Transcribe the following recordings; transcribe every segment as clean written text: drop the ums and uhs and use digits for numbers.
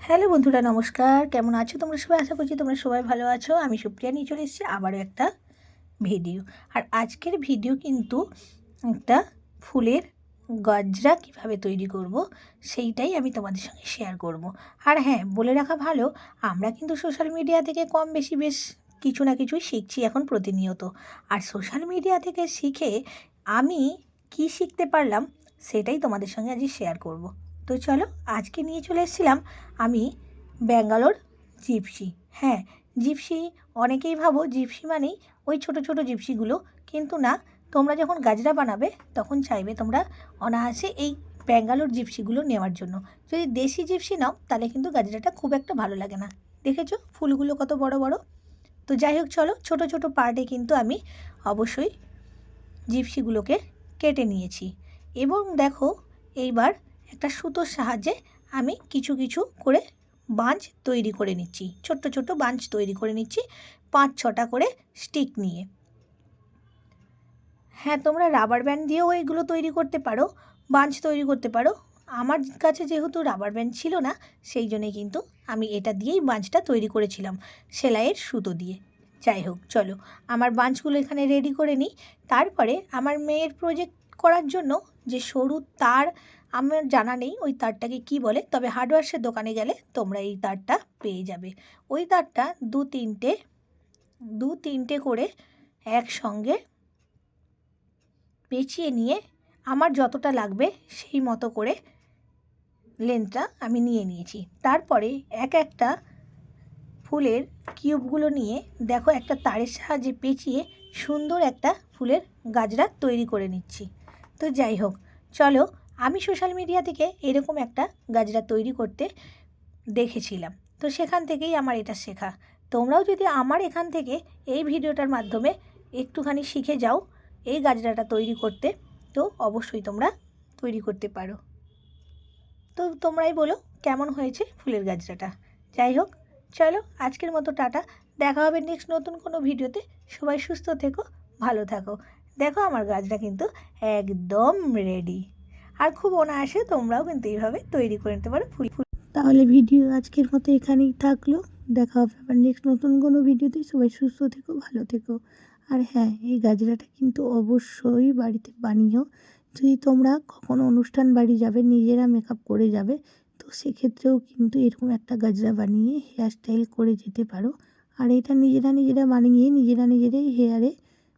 Hello বন্ধুরা, নমস্কার। কেমন আছো তোমরা সবাই? আশা করছি তোমরা সবাই ভালো আছো। আমি সুপ্রিয়া নিয়ে চলে এসেছি আবারও একটা ভিডিও। আর আজকের ভিডিও কিন্তু একটা ফুলের গজরা কীভাবে তৈরি করব সেইটাই আমি তোমাদের সঙ্গে শেয়ার করব। আর হ্যাঁ, বলে রাখা ভালো, আমরা কিন্তু সোশ্যাল মিডিয়া থেকে কম বেশি বেশ কিছু না কিছুই শিখছি এখন প্রতিনিয়ত। আর সোশ্যাল মিডিয়া থেকে শিখে আমি কি শিখতে পারলাম সেটাই তোমাদের সঙ্গে আজ শেয়ার করব। তো চলো, আজকে নিয়ে চলে এসেছিলাম আমি ব্যাঙ্গালোর জিপসি। হ্যাঁ, জিপসি, অনেকেই ভাবো জিপসি মানেই ওই ছোট ছোট জিপসিগুলো, কিন্তু না, তোমরা যখন গাজরা বানাবে তখন চাইবে তোমরা অনায়াসে এই ব্যাঙ্গালোর জিপসিগুলো নেওয়ার জন্য। যদি দেশি জিপসি নাও তাহলে কিন্তু গাজরাটা খুব একটা ভালো লাগে না। দেখেছো ফুলগুলো কত বড় বড়? তো যাই হোক, চলো, ছোট ছোট পার্টে কিন্তু আমি অবশ্যই জিপসিগুলোকে কেটে নিয়েছি। এবং দেখো, এইবার একটা সুতোর সাহায্যে আমি কিছু কিছু করে বাঁশ তৈরি করে নিচ্ছি, ছোট্ট ছোট্ট বাঁশ তৈরি করে নিচ্ছি 5-6টা করে স্টিক নিয়ে। হ্যাঁ, তোমরা রাবার ব্যান্ড দিয়েও এগুলো তৈরি করতে পারো, বাঁশ তৈরি করতে পারো। আমার কাছে যেহেতু রাবার ব্যান্ড ছিল না, সেই জন্যে কিন্তু আমি এটা দিয়েই বাঁশটা তৈরি করেছিলাম, সেলাইয়ের সুতো দিয়ে। যাই হোক, চলো, আমার বাঁশগুলো এখানে রেডি করে নিই। তারপরে আমার মেয়ের প্রজেক্ট করার জন্য যে সরু তার, আমার জানা নেই ওই তারটাকে কি বলে, তবে হার্ডওয়্যার্সের দোকানে গেলে তোমরা এই তারটা পেয়ে যাবে। ওই তারটা দু তিনটে করে একসঙ্গে পেঁচিয়ে নিয়ে আমার যতটা লাগবে সেই মতো করে লেন্থটা আমি নিয়ে নিয়েছি। তারপরে একটা ফুলের কিউবগুলো নিয়ে দেখো একটা তারের সাহায্যে পেঁচিয়ে সুন্দর একটা ফুলের গাজরা তৈরি করে নিচ্ছি। তো যাই হোক, চলো, আমি সোশ্যাল মিডিয়া থেকে এরকম একটা গাজরা তৈরি করতে দেখেছিলাম, তো সেখান থেকেই আমার এটা শেখা। তোমরাও যদি আমার এখান থেকে এই ভিডিওটার মাধ্যমে একটুখানি শিখে যাও এই গাজরাটা তৈরি করতে, তো অবশ্যই তোমরা তৈরি করতে পারো। তো তোমরাই বলো কেমন হয়েছে ফুলের গাজরাটা। যাই হোক, চলো, আজকের মতো টাটা। দেখা হবে নেক্সট নতুন কোনো ভিডিওতে। সবাই সুস্থ থেকো, ভালো থাকো। দেখো আমার গাজরা কিন্তু একদম রেডি। আর খুব অনায়াসে তোমরাও কিন্তু এইভাবে তৈরি করে নিতে পারো ফুল। তাহলে ভিডিও আজকের মতো এখানেই থাকলো। দেখা হবে আবার নেক্সট নতুন কোনো ভিডিওতে। সবাই সুস্থ থেকো, ভালো থেকো। আর হ্যাঁ, এই গাজরাটা কিন্তু অবশ্যই বাড়িতে বানিও। যদি তোমরা কখনো অনুষ্ঠান বাড়ি যাবে, নিজেরা মেকআপ করে যাবে, তো সেক্ষেত্রেও কিন্তু এরকম একটা গাজরা বানিয়ে হেয়ার স্টাইল করে যেতে পারো। আর এটা নিজেরা বানিয়ে নিজেরাই হেয়ারে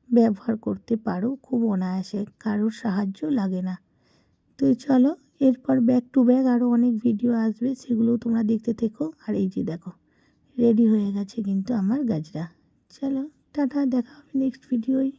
ব্যবহার করতে পারো খুব অনায়াসে, কারোর সাহায্য লাগে না। তো চলো, এরপর ব্যাক টু ব্যাক আরও অনেক ভিডিও আসবে, সেগুলোও তোমরা দেখতে থেকো। আর এই যে দেখো, রেডি হয়ে গেছে কিন্তু আমার গাজরা। চলো, টাটা, দেখা হবে নেক্সট ভিডিওয়।